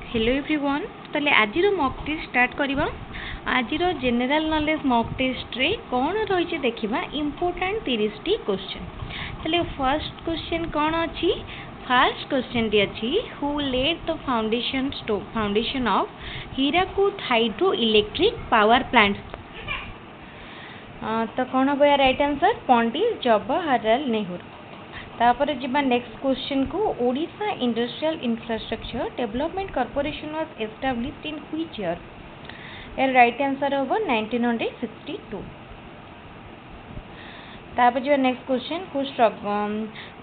Hello everyone ताले आज mock test start करबा। आज जनरल नॉलेज मॉक टेस्ट रे कौन रही देखा इम्पोर्टेंट 30 टी क्वेश्चन। ताले फर्स्ट क्वेश्चन कौन अच्छी? फर्स्ट क्वेश्चन टी अच्छी who laid the foundation of Hirakud hydro electric power plant. तो कौन हम यार राइट आंसर पंडित जवाहरलाल नेहरू। तापर जिबा नेक्स्ट क्वेश्चन को Odisha industrial infrastructure development corporation was established in which year. यार राइट आंसर होबो 1962। तापर जिबा next question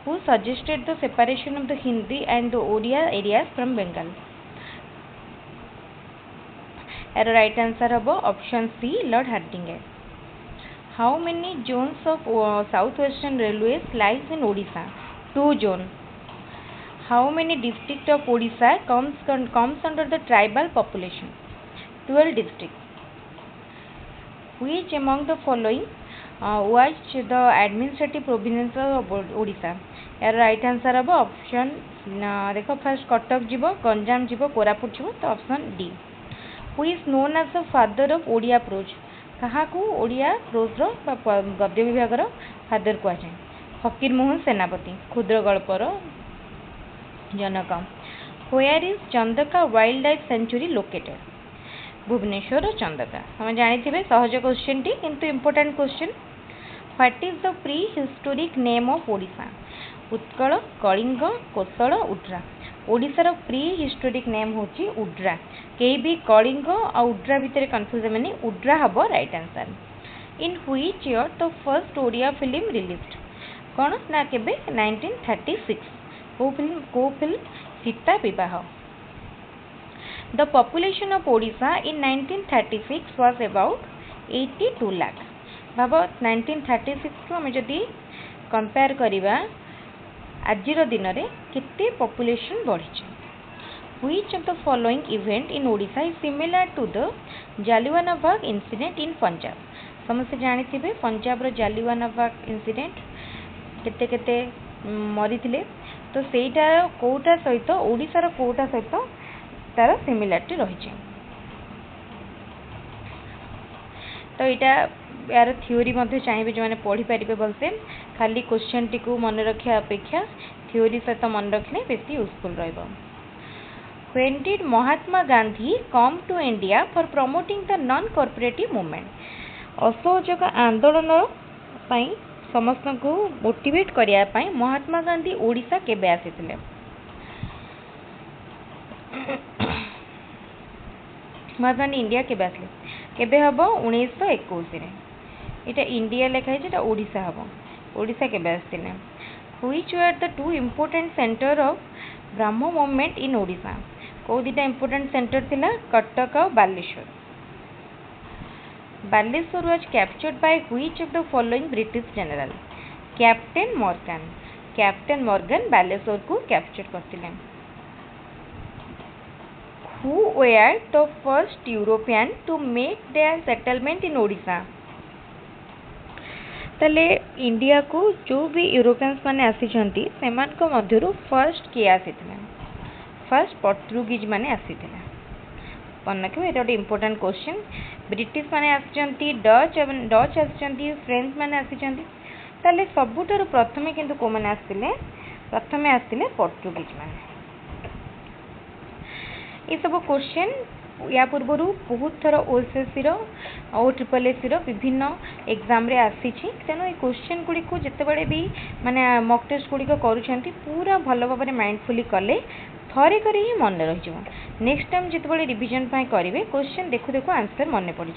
who suggested the separation of the Hindi and the Odia areas from Bengal. यार राइट आंसर होबो ऑप्शन सी लॉर्ड हार्डिंगर। How many zones of Southwestern Railways lies in Odisha? 2 zones. How many districts of Odisha comes under the tribal population? 12 districts. Which among the following was the administrative province of Odisha? यार right answer हम option देखो first Cuttack जीव गंजाम जीव कोरापुट जीव तो option D. Who is known as the father of Odia prose. कहा को ओडिया प्रोज्र गद्य विभाग फादर कहुए? फकीर मोहन सेनापति क्षुद्र गल्पर जनक। Where is Chandaka wildlife sanctuary located? Bhubaneswar Chandaka. हम जानी सहज क्वेश्चन टी किंतु important question. What is the prehistoric name of Odisha? Utkal Kalinga Kosala Udra. ओडिशार प्री हिस्टोरिक नेम होची उड्रा। कई भी कलिंग और उड्रा भितर कन्फ्यूज मानी उड्रा हम right answer. In which year the first Odia film released? कौन ना केबे 1936। को फिल्म सीता विवाह। The population of Odisha in 1936 was about 82 lakh. भाव 1936 को हम जदि कंपेयर करिबा आजिर दिन में केते पॉपुलेशन बढ़ी? Which of the following event in Odisha is similar to the Jallianwala Bagh incident in Punjab? समस्त जानी थे पंजाब रो जालियानवाला बाग इंसिडेंट केते केते मरी थिले तो सेटा कोटा सहित ओडिसा रो कोटा सहित तार सिमिलरिटी रही। तो यहाँ यार थ्योरी चाहिए जो मैंने पढ़ी पारे भलसे खाली क्वेश्चन टी को मन रखा अपेक्षा थ्योरी सहित मन रखने बेसी यूजफुल रहिबो। When did Mahatma Gandhi come to India for promoting the non-cooperative movement? असहयोग आंदोलन पाई समस्त को मोटिवेट करिया पाई महात्मा गांधी ओडिशा केबे आसीथिले? महात्मा गांधी इंडिया केबे आसले? केबे हबो 1921 रे। इटा इंडिया लेखा है जेटा ओडिशा हबो। ओडिशा केबे आसीथिले? Which were the two important center of Brahmo movement in Odisha? कौ दिटा इम्पोर्टेंट सेंटर थिला? कटक और Baleshwar. Baleshwar was captured by which of the following British general? Captain Morgan. Captain Morgan Baleshwar को कैप्चर करथिले। Who were the first European to make their settlement in Odisha? तले India को जो भी यूरोपियंस माने आसीचंती सेमान को मध्यरु फर्स्ट किए आसीथिले? फर्स्ट पोर्तुगीज माने आसीथिले। पन्ना के एटा इम्पोर्टेंट क्वेश्चन। ब्रिटिश माने आसीचंती डच आसीचंती फ्रेंच माने आसीचंती ताले सबुठारु प्रथमे किंतु को माने आसीले? प्रथमे आसीले पोर्तुगीज माने। ये सब क्वेश्चन या पूर्व बहुत थर ओएसएससी और ट्रिपल विभिन्न एग्जाम रे आसी तेणु ये क्वेश्चन गुड़ी को जिते भी माने मॉक टेस्ट गुड़ी करुँच पूरा भल भाव माइंडफुली कले थरे करे ही मन रही। नेक्स्ट टाइम जिते रिविजन करेंगे क्वेश्चन देखु देखु आंसर मन पड़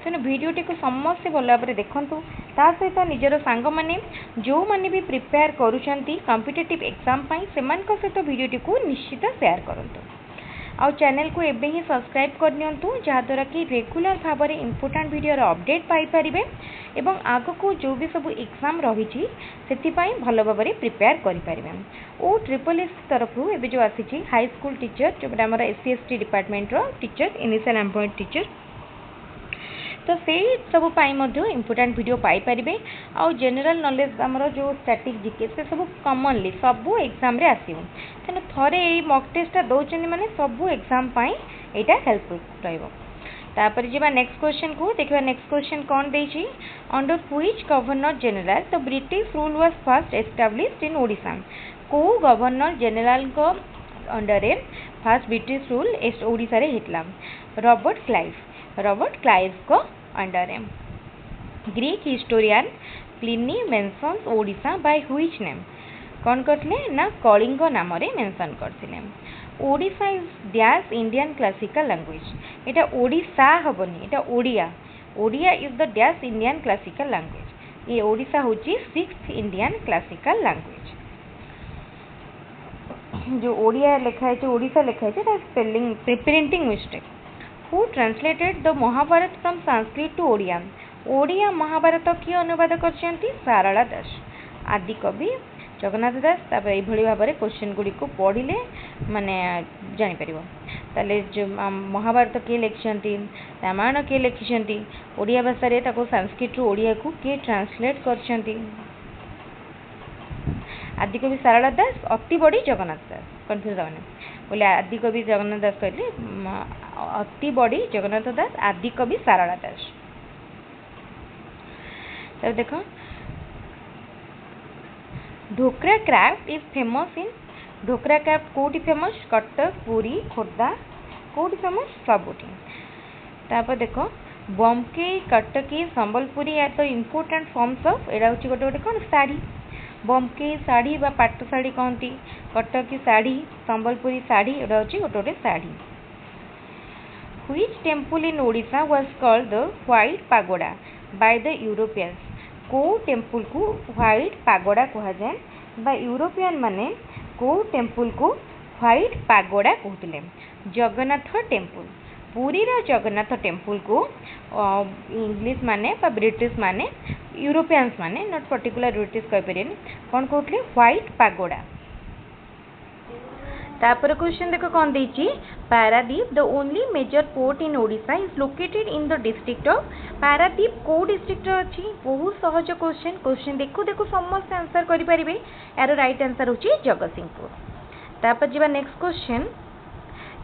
तेणु भिडटी को समस्ते भल भाव देखूँ ता सहित निजर सांग मैंने जो मैंने भी प्रिपेयर करुँच कॉम्पिटिटिव एग्जाम सहित भिडटी को निश्चित शेयर करूँ। आउ चैनल को एबे ही सब्सक्राइब कर नियंतु जहाद्वारा कि रेगुलर भाव में इम्पोर्टेंट वीडियो अपडेट पाइपर एवं आग को जो भी सब एग्जाम रही से भल भाव में प्रिपेयर करें। और ट्रिपल एस तरफ एवं जो आसी हाई स्कूल टीचर जो आम SC ST department teacher initial employed teacher तो से सब इम्पोर्टाट वीडियो पाई पारे आउ जनरल नॉलेज आमर जो स्टैटिक जीके से सब कॉमनली सब एग्जाम रे आसीबो तेणु थरे ये मॉक टेस्ट दौरान माने सब एग्जाम पाई एटा हेल्पफुल रहइबो। तापर जीवा नेक्स्ट क्वेश्चन को देखिबा। नेक्स्ट क्वेश्चन कौन देछि under which governor general the British rule was first established in Odisha. को गवर्नर जनरल को अंडर रे फर्स्ट ब्रिटिश रूल ओडिशा रे हितला रॉबर्ट क्लाइव को अंडर रे। Greek historian Pliny mentions Odisha by which name कौन करथिले ना कलिंग नाम रे मेंशन करथिले। Odisha is dash Indian classical language एटा ओडिशा हबनी एटा Odia Odia is the dash Indian classical language ये ओडिशा होची 6th इंडियन क्लासिकल लैंग्वेज। जो ओडिया लिखा है ओडिशा लिखा है spelling printing mistake. Who translated the Mahabharata from Sanskrit to Odia. Odia Mahabharata किए अनुवाद करछंती सारला दास आदि कवि जगन्नाथ दास। तापर एभली भाव में क्वेश्चन गुड़ी को पढ़िले माने जानि परिबो ताले जो महाभारत किए लिखिसंती रामायण किए लिखिसंती ओडिया भाषा रे ताको संस्कृत रू ओडिया को किए ट्रांसलेट करछंती आदिकवि सारला दास अति बड़ी जगन्नाथ दास कन्फ्यूज होने बोले आदिकवि जगन्नाथ दास कहले अति बड़ी जगन्नाथ दास आदिकवि सारला दास। तब देखो Dhokra craft is famous in Dhokra craft कोटी फेमस कटक पुरी खोर्धा कोटी फेमस सबुठी। तापर देखो Bomkai Kataki Sambalpuri are the important forms of एडा होची गोटे गोटे कौन साड़ी बम्के साड़ी बा पाट साड़ी कहती कटकी साड़ी संबलपुरी साड़ी एटा होची गोटे गोटे sari. Which temple in Odisha was called the white pagoda by the Europeans. को टेम्पल को व्हाइट पागोडा कहा जाए बा यूरोपियन माने को टेम्पल को व्हाइट पागोडा कहते। जगन्नाथ टेम्पल पुरी रा जगन्नाथ टेम्पल को इंग्लिश माने बा ब्रिटिश माने यूरोपियंस माने नॉट पर्टिकुलर ब्रिटिश कह परियन कौन कहते व्हाइट पागोडा। तापर क्वेश्चन देखो कौन देछि Paradip the only major port in Odisha is located in the district of Paradip को डिस्ट्रिक्ट अछि। बहुत सहज क्वेश्चन देखो देखो समस्त आंसर करि परिबे यार राइट आंसर होछि जगतसिंहपुर। तापर जीवा next question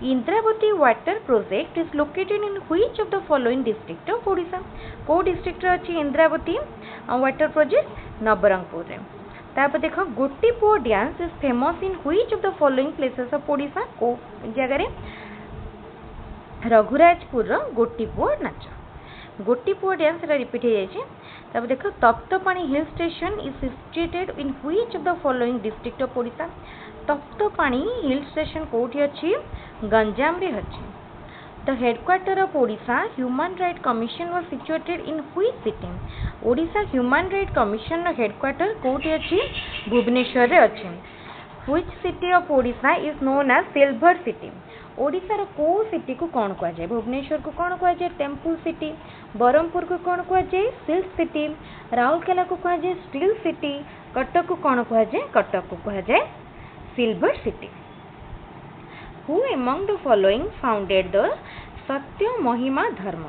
Indravati water project is located in which of the following district of Odisha. को डिस्ट्रिक्ट अछि इंद्रावती वाटर प्रोजेक्ट नवरंगपुर रे। तापर देखो Gotipua dance is famous in which of the following places of Odisha. को जगह रे रघुराजपुर रो गोटीपुओ नाच गोटीपुओ डांस रे रिपीट हो जाय। तापर देखो Taptapani hill station is situated in which of the following district of Odisha. Taptapani hill station कोठी अछि गंजाम रे अछि। The headquarter of Odisha human right commission was situated in which city. Odisha human right commission रो हेडक्वार्टर कोठी अछि भुवनेश्वर रे अछि। Which city of Odisha is known as silver city. Odisha रो को सिटी को कोन कहा जाय भुवनेश्वर को कोन कहा जाय टेम्पल सिटी बरहमपुर को कोन कहा जाय सिल्क सिटी राउरकेला को कहा जाय स्टील सिटी कटक को कोन कहा जाय कटक को कहा जाय silver city. Who among the following founded the सत्य महिमा धर्म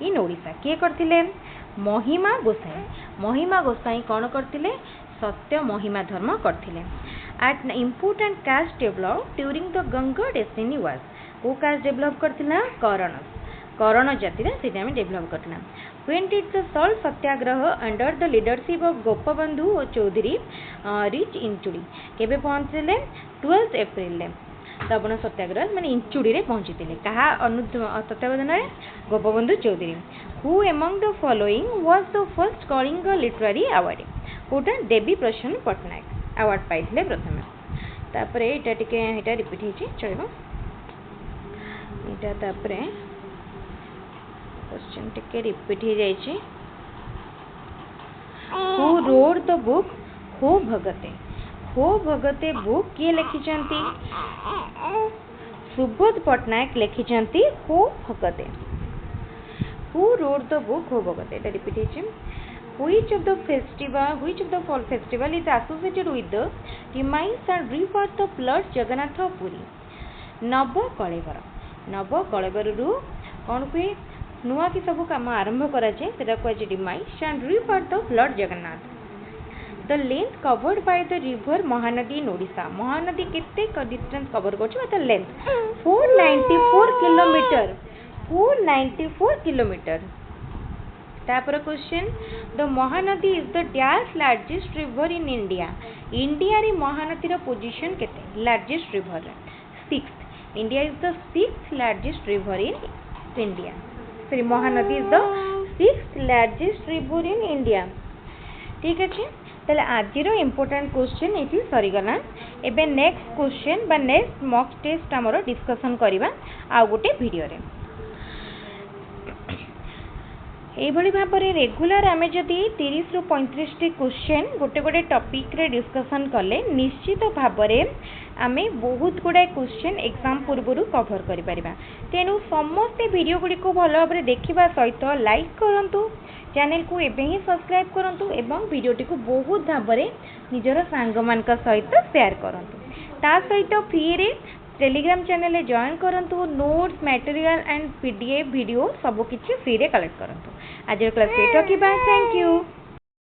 इन ओडिशा किए करथिले महिमा गोसाई कौन करथिले सत्य महिमा धर्म करथिले। At important caste develop during the Ganga dynasty was वो कास्ट डेवलप करथिला करण जाति रे सेटा में डेवलप करथिला। When did the salt Satyagraha under the leadership of Gopabandhu Choudhury reach Inchudi केबे पहुंचले 12 एप्रिल ले लवण सत्याग्रह मैंने इंचुड़ी रे पहुंची क्या तत्वावधान में Gopabandhu Choudhury. Who among the following was the first Kalinga literary award कोटा देवी प्रसन्न पट्टनायक अवार्ड पाइथिले प्रथम। तापर एटा टिके एटा रिपीट हिची चलो एटा तापर क्वेश्चन टिके रिपीट हो जाइए। हु रोड द बुक हो भगते बुक किए लिखिछंती सुबोध पट्टनायक लिखिछंती हो भगते। हु रोड द बुक हो भगते एटा रिपीट हिची। Which of the festival is associated with the remains and rebirth of Lord Jagannath Puri? नव कलेबर रु कौन हुए नुआ कि सब कम आरंभ कराए से demise and rebirth of lord Jagannath. The length covered by the river Mahanadi in Odisha, Mahanadi केते डिस्टेंस कवर कर लेंथ 494 किलोमीटर, 494 किलोमीटर। तापर question, the Mahanadi is the dash largest river in India, India रे महानदी रो पोजीशन केते, largest river 6th, India is the 6th largest river in India, sorry Mahanadi is the 6th largest river in India. ठीक अच्छे, ताले आज रो important question ये सरीगला। एबे next question बा नेक्स्ट मॉक टेस्ट आमर डिस्कशन करबा आ गोटे वीडियो रे। एभली भाव में रेगुलर आम जदि 30 ରୁ 35 क्वेश्चन गोटे गोटे टॉपिक रे डिस्कशन कले निश्चित भाव में आम बहुत गुड़ाए क्वेश्चन एग्जाम पूर्व कवर कर। तेणु समस्ते वीडियो गुड़ी को भल भाव देखा सहित लाइक करूँ, चैनल को एबे ही सब्सक्राइब करूँ एवं वीडियोटी को बहुत भाव में निजर सांग मान सहित शेयर करूँ। ता सहित फ्री रे टेलीग्राम चैनल रे जॉइन करंतु, notes material and PDF video सब किछि फ्री रे कलेक्ट करंतु। आज क्लास एट रखिबा। Thank you.